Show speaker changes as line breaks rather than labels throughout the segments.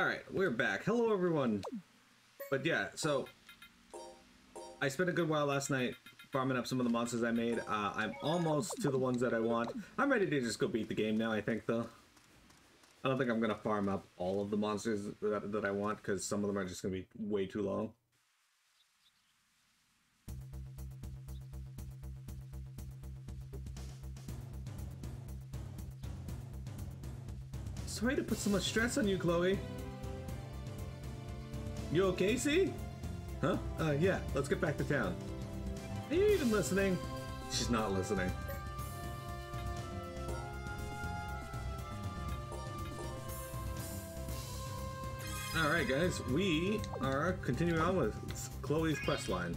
Alright, we're back. Hello, everyone. But yeah, so I spent a good while last night farming up some of the monsters I made. I'm almost to the ones that I want. I'm ready to just go beat the game now, I think, though. I don't think I'm going to farm up all of the monsters that I want, because some of them are just going to be way too long. Sorry to put so much stress on you, Chloe. You okay, see? Huh? Yeah, let's get back to town. Are you even listening? She's not listening. Alright guys, we are continuing on with Chloe's questline.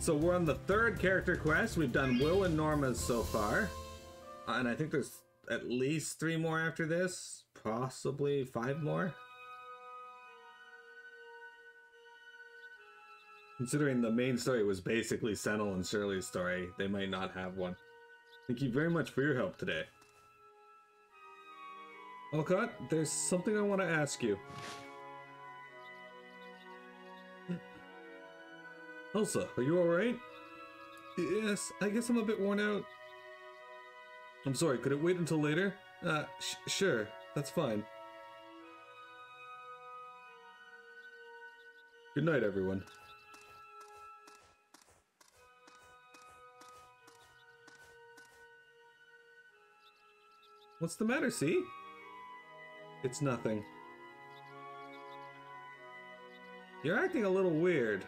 So we're on the third character quest. We've done Will and Norma's so far. And I think there's at least 3 more after this. Possibly 5 more. Considering the main story was basically Senel and Shirley's story, they might not have one. Thank you very much for your help today. Alcott, there's something I want to ask you. Elsa, are you alright? Yes, I guess I'm a bit worn out. I'm sorry, could it wait until later? Sure, that's fine. Good night, everyone. What's the matter, see? It's nothing. You're acting a little weird.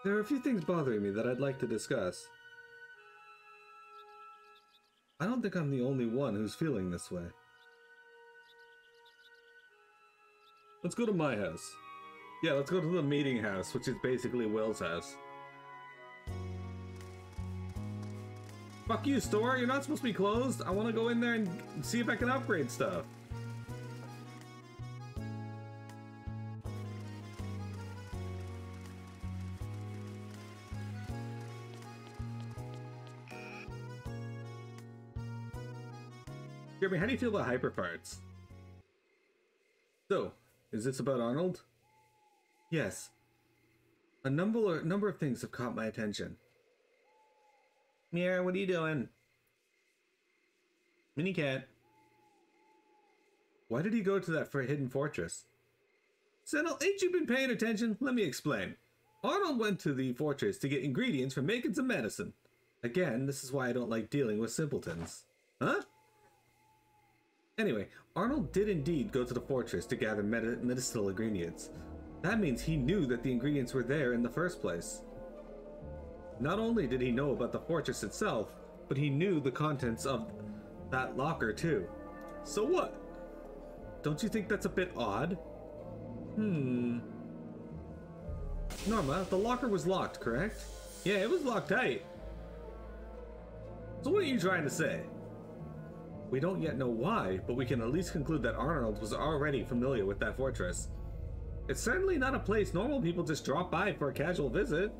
There are a few things bothering me that I'd like to discuss. I don't think I'm the only one who's feeling this way. Let's go to my house. Yeah, let's go to the meeting house, which is basically Will's house. Fuck you, store! You're not supposed to be closed! I want to go in there and see if I can upgrade stuff. Jeremy, how do you feel about hyperparts? So, is this about Arnold? Yes. A number of things have caught my attention. Mira, what are you doing? Mini cat. Why did he go to that hidden fortress? Senel, ain't you been paying attention? Let me explain. Arnold went to the fortress to get ingredients for making some medicine. Again, this is why I don't like dealing with simpletons. Huh? Anyway, Arnold did indeed go to the fortress to gather medicinal ingredients. That means he knew that the ingredients were there in the first place. Not only did he know about the fortress itself, but he knew the contents of that locker too. So what? Don't you think that's a bit odd? Norma, the locker was locked, correct? Yeah, it was locked tight. So what are you trying to say? We don't yet know why, but we can at least conclude that Arnold was already familiar with that fortress. It's certainly not a place normal people just drop by for a casual visit.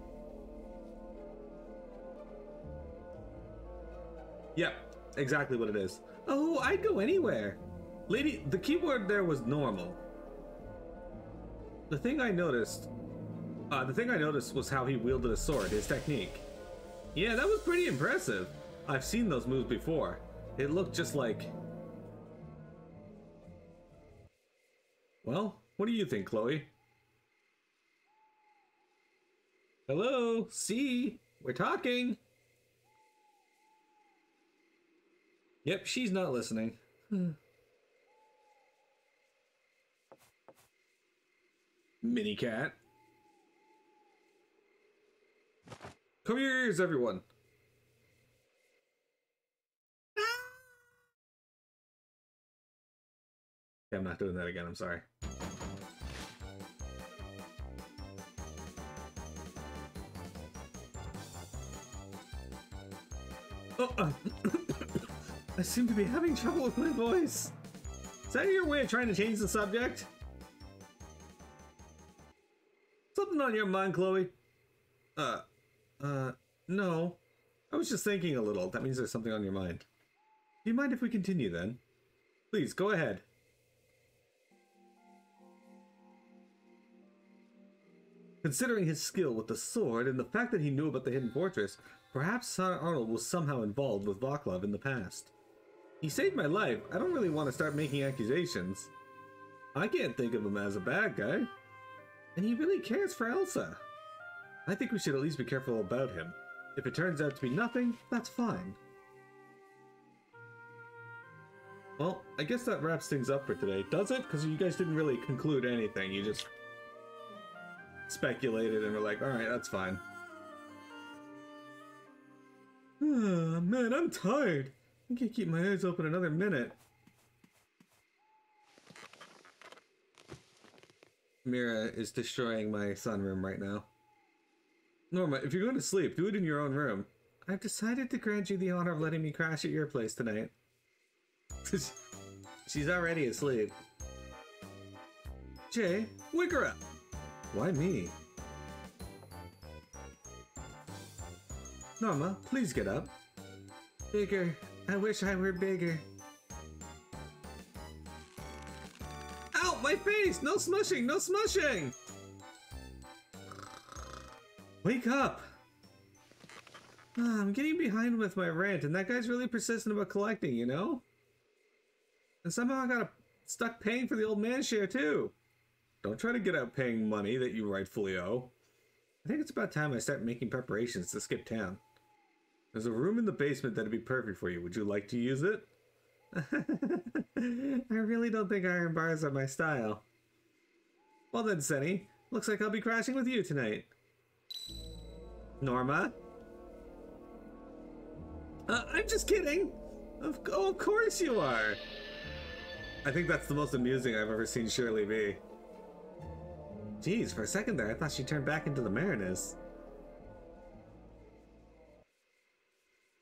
Yep, exactly what it is. Oh, I'd go anywhere. Lady, the keyword there was normal. The thing I noticed was how he wielded a sword, his technique. Yeah, that was pretty impressive. I've seen those moves before. It looked just like... Well, what do you think, Chloe? Hello? See? We're talking! Yep, she's not listening. Mini cat. Cover your ears, everyone. Okay, I'm not doing that again, I'm sorry. Oh, I seem to be having trouble with my voice. Is that your way of trying to change the subject? Something on your mind, Chloe? No. I was just thinking a little. That means there's something on your mind. Do you mind if we continue then? Please, go ahead. Considering his skill with the sword and the fact that he knew about the hidden fortress, perhaps Arnold was somehow involved with Vaclav in the past. He saved my life. I don't really want to start making accusations. I can't think of him as a bad guy. And he really cares for Elsa. I think we should at least be careful about him. If it turns out to be nothing, that's fine. Well, I guess that wraps things up for today. Does it? Because you guys didn't really conclude anything. You just speculated and were like, alright, that's fine. Man, I'm tired. I can't keep my eyes open another minute. Mira is destroying my sunroom right now. Norma, if you're going to sleep, do it in your own room. I've decided to grant you the honor of letting me crash at your place tonight. She's already asleep. Jay, wake her up! Why me? Norma, please get up. Bigger. I wish I were bigger. Ow! My face! No smushing! No smushing! Wake up! I'm getting behind with my rent, and that guy's really persistent about collecting, you know? And somehow I got stuck paying for the old man's share, too. Don't try to get out paying money that you rightfully owe. I think it's about time I start making preparations to skip town. There's a room in the basement that'd be perfect for you. Would you like to use it? I really don't think iron bars are my style. Well then, Senny. Looks like I'll be crashing with you tonight. Norma? I'm just kidding! Of course you are! I think that's the most amusing I've ever seen Shirley be. Geez, for a second there I thought she turned back into the Marinus.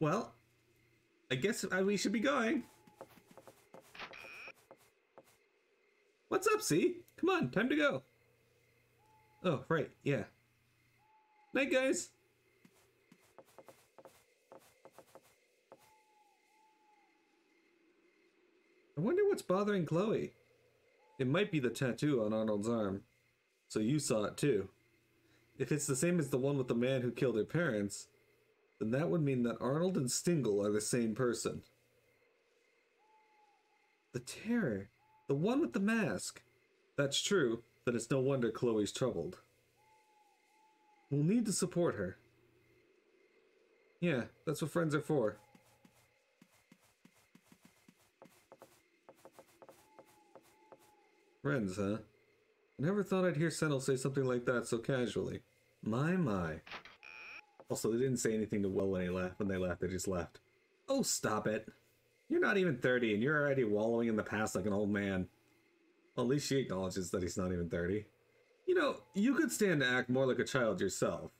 Well, I guess we should be going. What's up, C? Come on, time to go. Oh, right, yeah. Night, guys. I wonder what's bothering Chloe. It might be the tattoo on Arnold's arm. So you saw it too. If it's the same as the one with the man who killed her parents, then that would mean that Arnold and Stingle are the same person. The Terror. The one with the mask. That's true, then it's no wonder Chloe's troubled. We'll need to support her. Yeah, that's what friends are for. Friends, huh? I never thought I'd hear Senel say something like that so casually. My. Also, they didn't say anything to Will when they left, they just left. Oh, stop it. You're not even 30 and you're already wallowing in the past like an old man. Well, at least she acknowledges that he's not even 30. You know, you could stand to act more like a child yourself.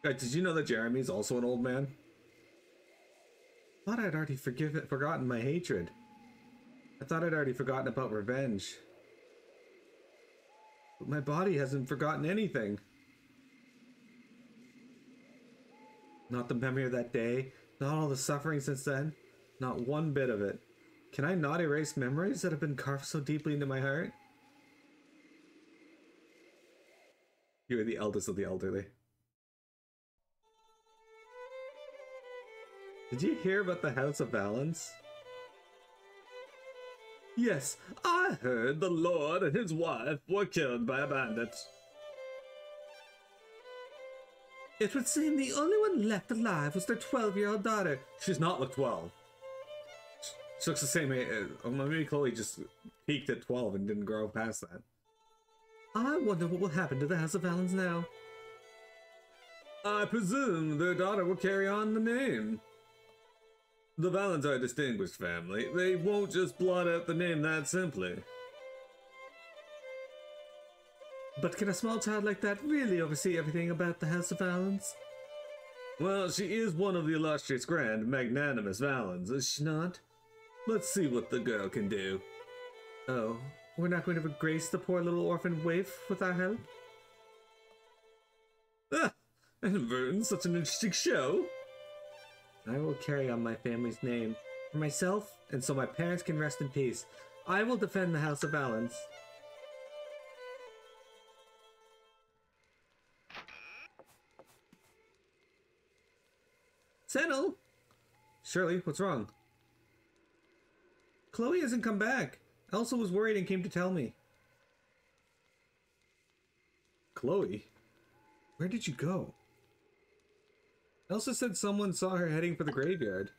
Guys, did you know that Jeremy's also an old man? I thought I'd already forgotten my hatred. I thought I'd already forgotten about revenge. But my body hasn't forgotten anything. Not the memory of that day, not all the suffering since then, not one bit of it. Can I not erase memories that have been carved so deeply into my heart? You are the eldest of the elderly. Did you hear about the House of Valens? Yes, I heard the Lord and his wife were killed by a bandit. It would seem the only one left alive was their 12-year-old daughter. She does not look 12. She looks the same age. Maybe Chloe just peaked at 12 and didn't grow past that. I wonder what will happen to the House of Valens now. I presume their daughter will carry on the name. The Valens are a distinguished family. They won't just blot out the name that simply. But can a small child like that really oversee everything about the House of Valens? Well, she is one of the illustrious Grand Magnanimous Valens, is she not? Let's see what the girl can do. Oh, we're not going to grace the poor little orphan waif with our help? Ah, and Vern, such an interesting show. I will carry on my family's name for myself, and so my parents can rest in peace. I will defend the House of Valens. Settle! Shirley, what's wrong? Chloe hasn't come back. Elsa was worried and came to tell me. Chloe? Where did you go? Elsa said someone saw her heading for the graveyard.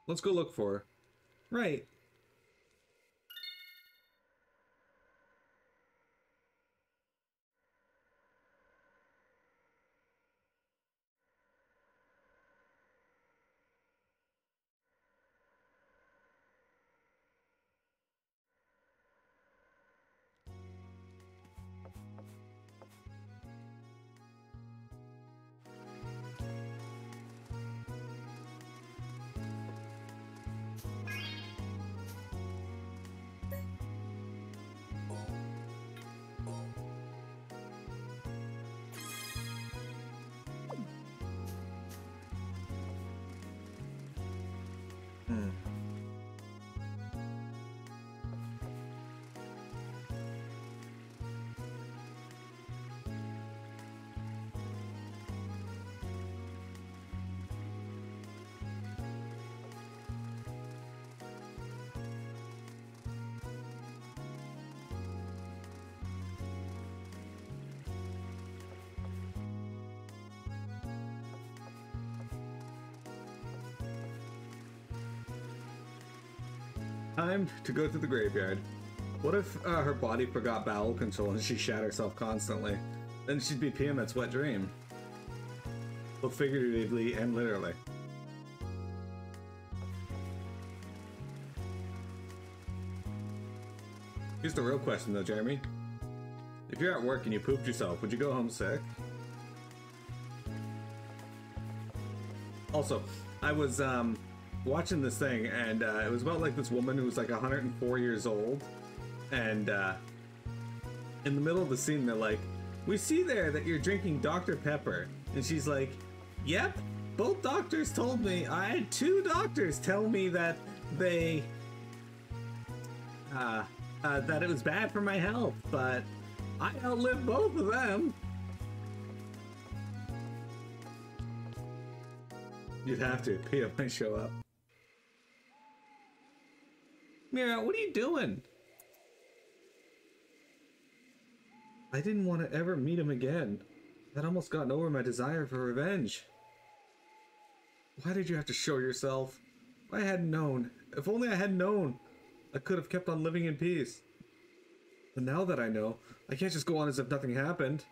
Let's go look for her. Right. Time to go to the graveyard. What if her body forgot bowel control and she shat herself constantly? Then she'd be Tiamat's wet dream. Both figuratively and literally. Here's the real question though, Jeremy. If you're at work and you pooped yourself, would you go home sick? Also, I was watching this thing, and it was about like this woman who was like 104 years old, and in the middle of the scene they're like, we see there that you're drinking Dr. Pepper, and she's like, yep, both doctors told me. I had two doctors tell me that they that it was bad for my health, but I outlived both of them. You'd have to. Pia might show up. Mira, what are you doing? I didn't want to ever meet him again. I'd almost gotten over my desire for revenge. Why did you have to show yourself? If I hadn't known. If only I had known. I could have kept on living in peace. But now that I know, I can't just go on as if nothing happened.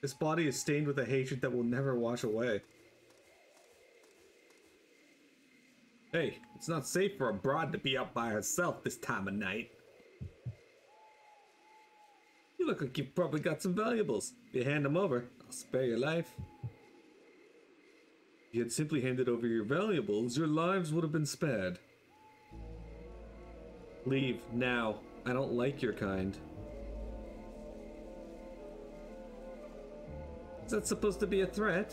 This body is stained with a hatred that will never wash away. Hey, it's not safe for a broad to be out by herself this time of night. You look like you've probably got some valuables. If you hand them over, I'll spare your life. If you had simply handed over your valuables, your lives would have been spared. Leave, now. I don't like your kind. Is that supposed to be a threat?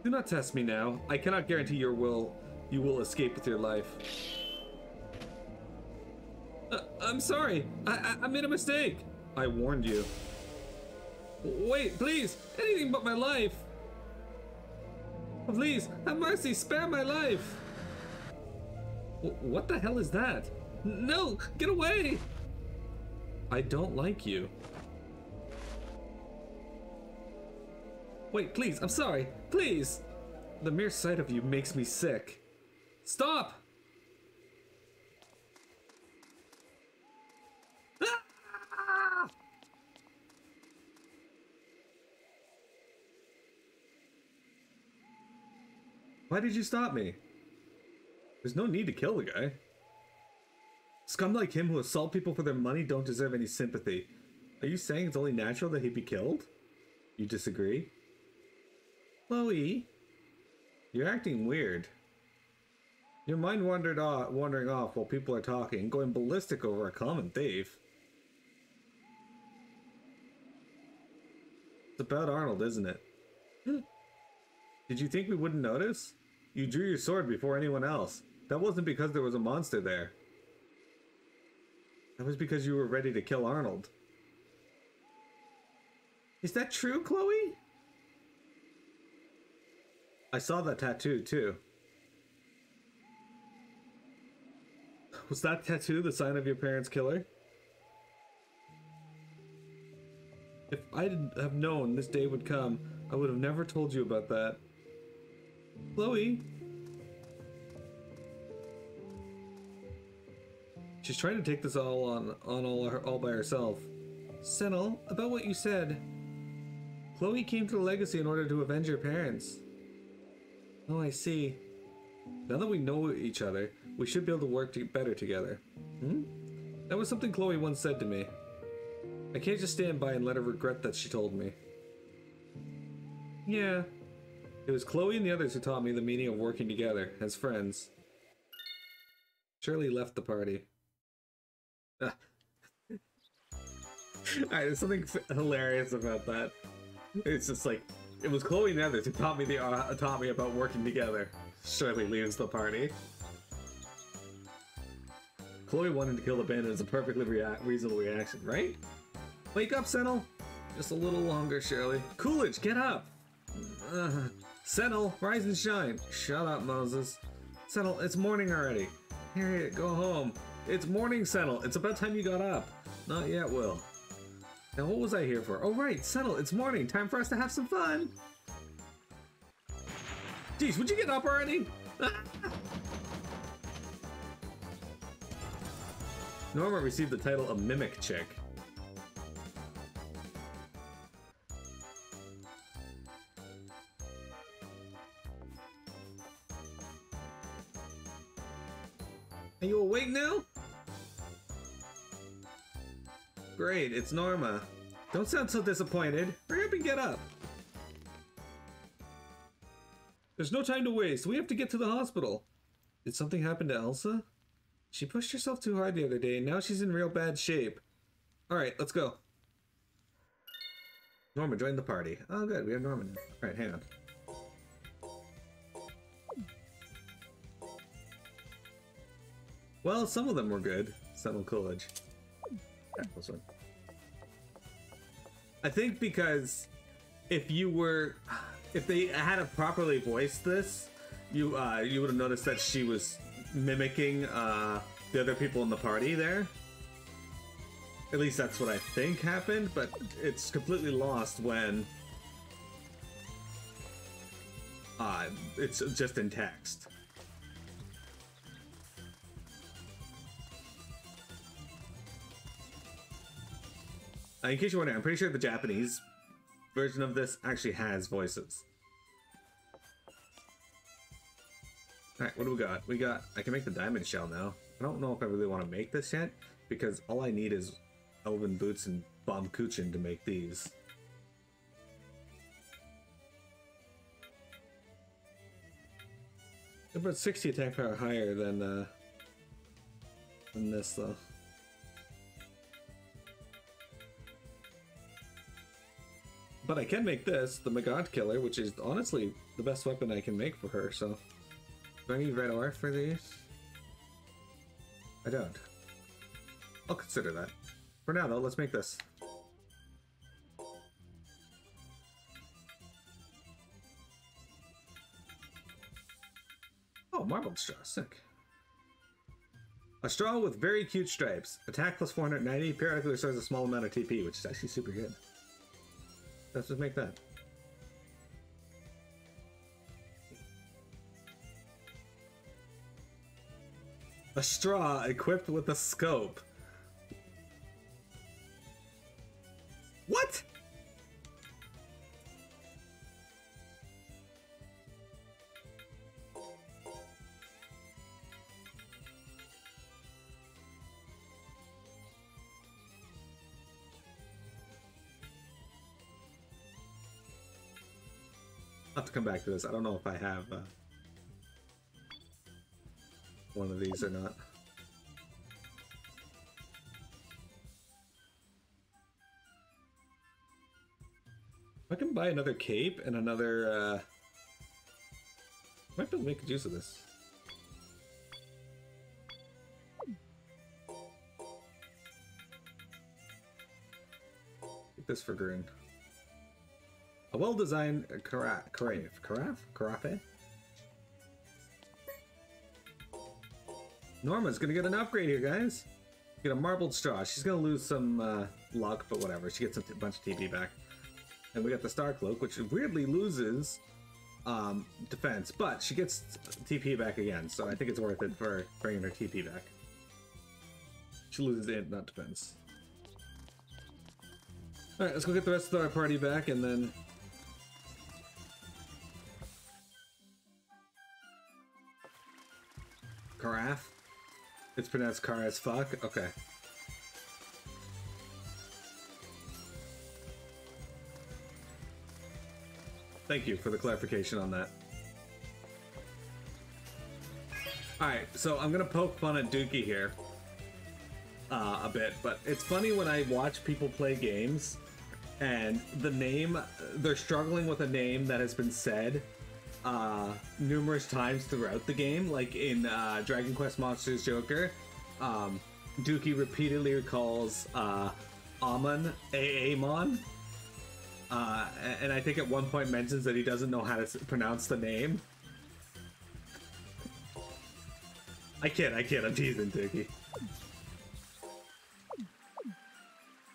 Do not test me now. I cannot guarantee you will escape with your life. I'm sorry. I made a mistake. I warned you. Wait, please. Anything but my life. Please, have mercy. Spare my life. What the hell is that? No, get away. I don't like you. Wait, please. I'm sorry. Please. The mere sight of you makes me sick. Stop! Ah! Why did you stop me? There's no need to kill the guy. Scum like him who assault people for their money don't deserve any sympathy. Are you saying it's only natural that he be killed? You disagree? Chloe, you're acting weird. Your mind wandering off while people are talking, going ballistic over a common thief. It's about Arnold, isn't it? Did you think we wouldn't notice? You drew your sword before anyone else. That wasn't because there was a monster there. That was because you were ready to kill Arnold. Is that true, Chloe? I saw that tattoo, too. Was that tattoo the sign of your parents' killer? If I'd have known this day would come, I would have never told you about that. Chloe? She's trying to take this all all by herself. Senel, about what you said. Chloe came to the Legacy in order to avenge her parents. Oh, I see. Now that we know each other, we should be able to work better together. That was something Chloe once said to me. I can't just stand by and let her regret that she told me. Yeah. It was Chloe and the others who taught me the meaning of working together, as friends. Shirley left the party. Alright, there's something hilarious about that. It's just like, it was Chloe and the others who taught me about working together. Shirley leaves the party. Chloe wanting to kill the bandit is a perfectly reasonable reaction, right? Wake up, Senel! Just a little longer, Shirley. Coolidge, get up! Senel, rise and shine! Shut up, Moses. Senel, it's morning already. Harriet, go home. It's morning, Senel. It's about time you got up. Not yet, Will. Now, what was I here for? Oh, right, Senel, it's morning. Time for us to have some fun. Jeez, would you get up already? Norma received the title of Mimic Chick. Are you awake now? Great, it's Norma. Don't sound so disappointed. Hurry up and get up. There's no time to waste. We have to get to the hospital. Did something happen to Elsa? She pushed herself too hard the other day, and now she's in real bad shape. Alright, let's go. Norma joined the party. Oh, good, we have Norma now. Alright, hang on. Well, some of them were good. Senel Coolidge. Yeah, this one. I think because if they had properly voiced this, you would have noticed that she was mimicking the other people in the party there. At least that's what I think happened, but it's completely lost when it's just in text. In case you're wondering, I'm pretty sure the Japanese version of this actually has voices. Alright, what do we got? I can make the diamond shell now. I don't know if I really want to make this yet, because all I need is elven boots and bomb kuchen to make these. About 60 attack power higher than this though. But I can make this, the Maggot Killer, which is honestly the best weapon I can make for her, so... Do I need red ore for these? I don't. I'll consider that. For now, though, let's make this. Oh, marbled straw. Sick. A straw with very cute stripes. Attack plus 490. Periodically restores a small amount of TP, which is actually super good. Let's just make that. A straw equipped with a scope. What? I'll have to come back to this. I don't know if I have one of these or not. I can buy another cape and another, might be able to make use of this. Take this for green. A well-designed carafe? Norma's gonna get an upgrade here, guys. Get a marbled straw. She's gonna lose some luck, but whatever. She gets a bunch of TP back. And we got the Star Cloak, which weirdly loses defense, but she gets TP back again, so I think it's worth it for bringing her TP back. She loses it, not defense. Alright, let's go get the rest of our party back, and then... Carafe? It's pronounced car as fuck? Okay. Thank you for the clarification on that. Alright, so I'm gonna poke fun at Dookie here a bit, but it's funny when I watch people play games and the name, they're struggling with a name that has been said numerous times throughout the game, like in Dragon Quest Monsters Joker. Dookie repeatedly recalls Amon, Aamon. And I think at one point mentions that he doesn't know how to pronounce the name. I kid, I'm teasing Dookie.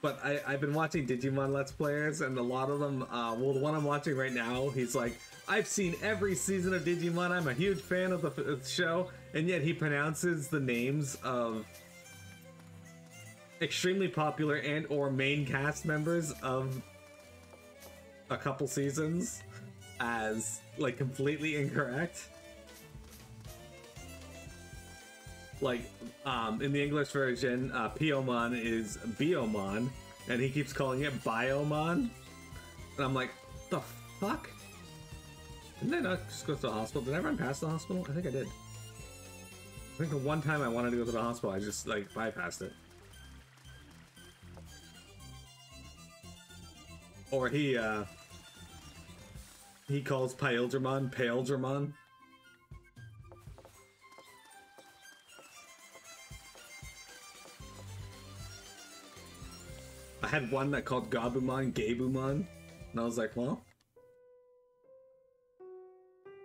But I've been watching Digimon Let's Players, and a lot of them, well, the one I'm watching right now, he's like, I've seen every season of Digimon, I'm a huge fan of the show, and yet he pronounces the names of extremely popular and or main cast members of a couple seasons as like completely incorrect. Like in the English version, Piomon is Biomon, and he keeps calling it Biomon, and I'm like, the fuck? Didn't I not just go to the hospital? Did I run past the hospital? I think I did. I think the one time I wanted to go to the hospital, I just like bypassed it. Or he calls Paildramon Paildramon. I had one that called Gabumon Gabumon, and I was like, well,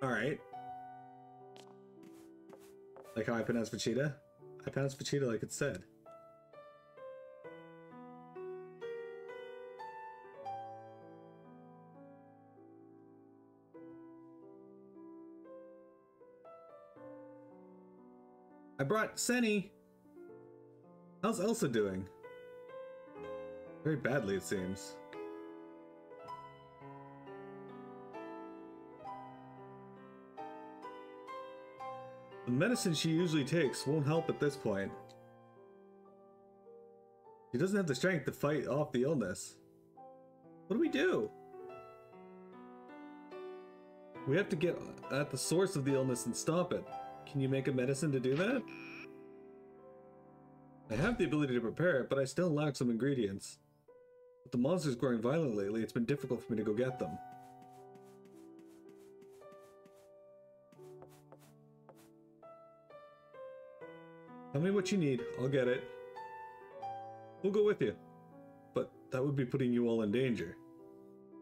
alright. Like how I pronounce Vegeta? I pronounce Vegeta like it's said. I brought Senny. How's Elsa doing? Very badly, it seems. The medicine she usually takes won't help at this point. She doesn't have the strength to fight off the illness. What do we do? We have to get at the source of the illness and stop it. Can you make a medicine to do that? I have the ability to prepare it, but I still lack some ingredients. With the monsters growing violently lately, it's been difficult for me to go get them. Tell me what you need, I'll get it. We'll go with you. But that would be putting you all in danger.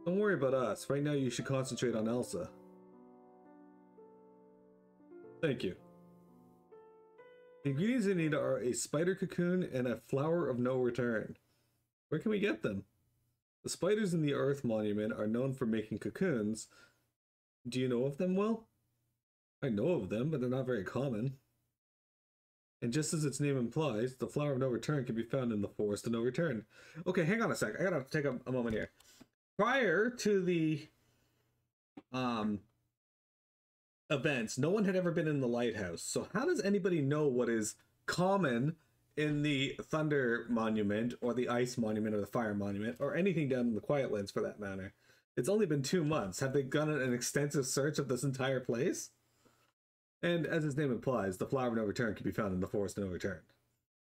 Don't worry about us. Right now you should concentrate on Elsa. Thank you. The ingredients I need are a spider cocoon and a flower of no return. Where can we get them? The spiders in the Earth Monument are known for making cocoons. Do you know of them well? I know of them, but they're not very common. And just as its name implies, the flower of no return can be found in the Forest of No Return. Okay, hang on a sec. I gotta take a moment here. Prior to the events, no one had ever been in the lighthouse. So how does anybody know what is common in the Thunder Monument or the Ice Monument or the Fire Monument or anything down in the Quiet Lands for that matter? It's only been 2 months. Have they done an extensive search of this entire place? And as its name implies, the Flower of No Return can be found in the Forest of No Return.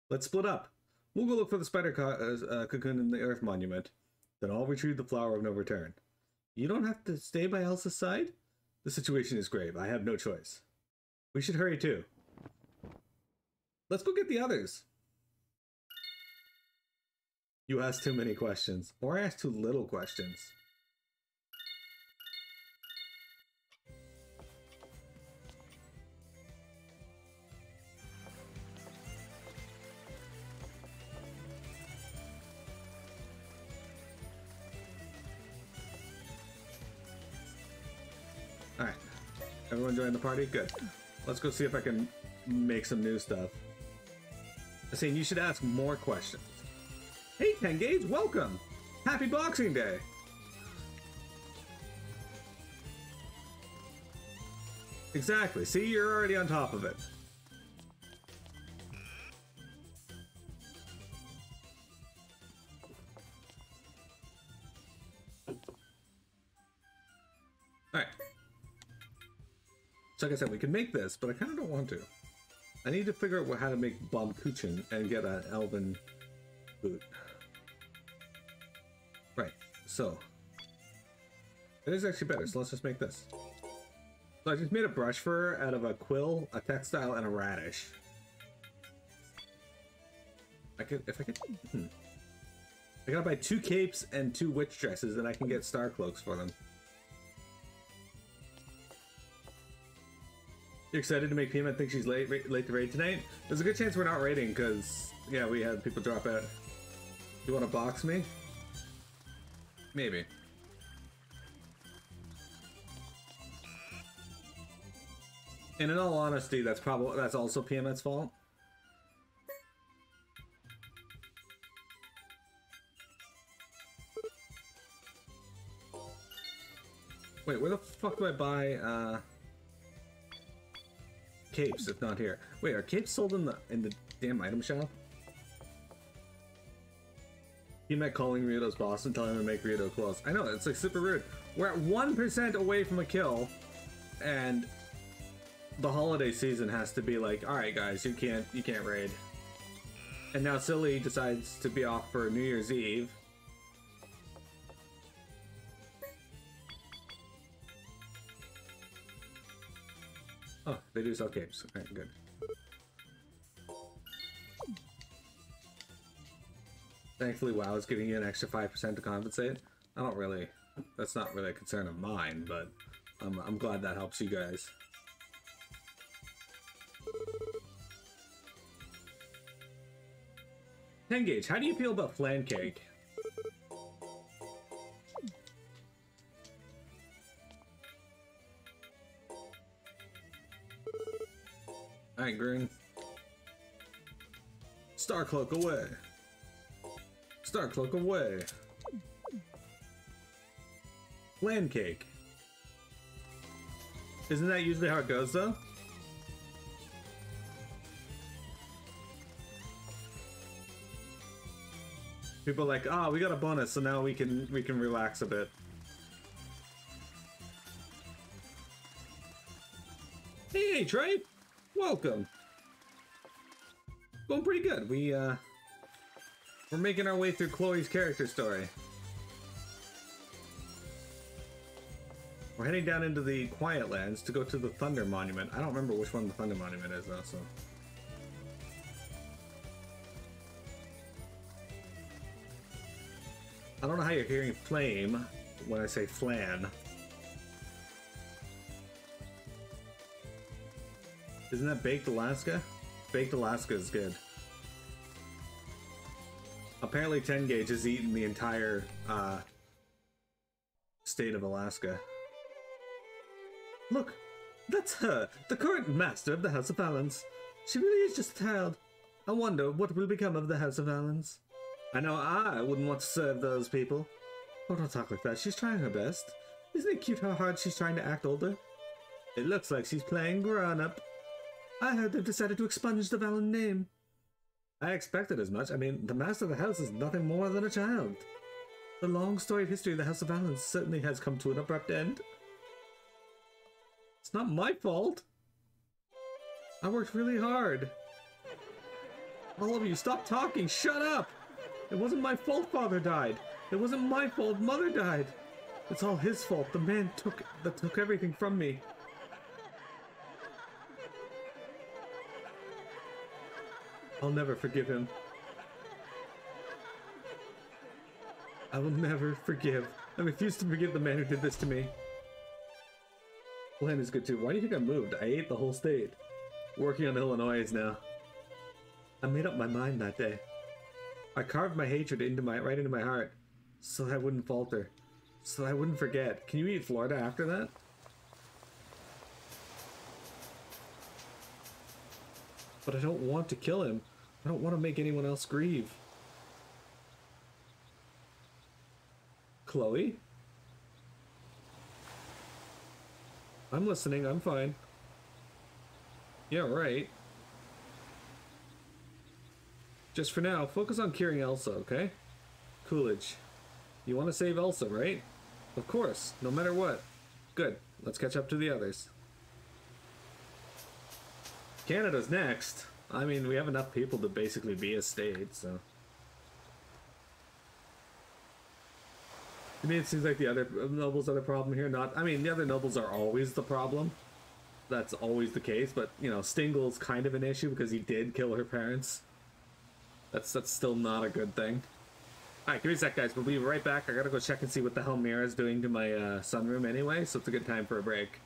Let's split up. We'll go look for the spider cocoon in the Earth Monument. Then I'll retrieve the Flower of No Return. You don't have to stay by Elsa's side? The situation is grave. I have no choice. We should hurry too. Let's go get the others. You ask too many questions. Or I ask too little questions. Alright. Everyone join the party? Good. Let's go see if I can make some new stuff. I'm saying you should ask more questions. Hey, Tengage, welcome! Happy Boxing Day! Exactly. See, you're already on top of it. Alright. So like I said, we can make this, but I kind of don't want to. I need to figure out how to make Bob Kuchen and get an elven boot. Right, so. It is actually better, so let's just make this. So I just made a brush fur out of a quill, a textile, and a radish. I could, if I could, I gotta buy 2 capes and 2 witch dresses, and I can get star cloaks for them. You excited to make Pima think she's late to raid tonight? There's a good chance we're not raiding because, yeah, we had people drop out. You want to box me? Maybe. And in all honesty, that's also PM's fault. Wait, where the fuck do I buy capes if not here? Wait, are capes sold in the damn item shop? He met calling Ryudo's boss and telling him to make Ryudo close. I know, it's like super rude. We're at 1% away from a kill, and the holiday season has to be like, alright guys, you can't raid. And now Silly decides to be off for New Year's Eve. Oh, they do sell capes. Alright, good. Thankfully, WoW is giving you an extra 5% to compensate. I don't really... That's not really a concern of mine, but I'm glad that helps you guys. Tengage, how do you feel about flan cake? Alright, Green. Star Cloak away. Star Cloak away. Flan cake. Isn't that usually how it goes, though? People are like, oh, we got a bonus, so now we can relax a bit. Hey, Trey! Welcome. Going pretty good. We're making our way through Chloe's character story. We're heading down into the Quiet Lands to go to the Thunder Monument. I don't remember which one the Thunder Monument is, though, so... I don't know how you're hearing flame when I say flan. Isn't that Baked Alaska? Baked Alaska is good. Apparently 10 Gauge has eaten the entire state of Alaska. Look, that's her, the current master of the House of Valens. She really is just a child. I wonder what will become of the House of Valens. I know I wouldn't want to serve those people. Oh, don't talk like that. She's trying her best. Isn't it cute how hard she's trying to act older? It looks like she's playing grown-up. I heard they've decided to expunge the Valen name. I expected as much. I mean, the master of the house is nothing more than a child. The long storied history of the House of Valens certainly has come to an abrupt end. It's not my fault. I worked really hard. All of you, stop talking. Shut up. It wasn't my fault Father died. It wasn't my fault Mother died. It's all his fault. The man took everything from me. I'll never forgive him. I will never forgive. I refuse to forgive the man who did this to me. Plan is good too. Why do you think I moved? I ate the whole state. Working on Illinois now. I made up my mind that day. I carved my hatred right into my heart, so that I wouldn't falter, so that I wouldn't forget. Can you eat Florida after that? But I don't want to kill him. I don't want to make anyone else grieve. Chloe? I'm listening, I'm fine. Yeah, right. Just for now, focus on curing Elsa, okay? Coolidge. You want to save Elsa, right? Of course, no matter what. Good, let's catch up to the others. Canada's next. I mean, we have enough people to basically be a state, so... To me, it seems like the other nobles are the problem here. Not, I mean, the other nobles are always the problem. That's always the case, but, you know, Stingle's kind of an issue because he did kill her parents. That's still not a good thing. Alright, give me a sec, guys. We'll be right back. I gotta go check and see what the hell Mira's doing to my sunroom anyway, so it's a good time for a break.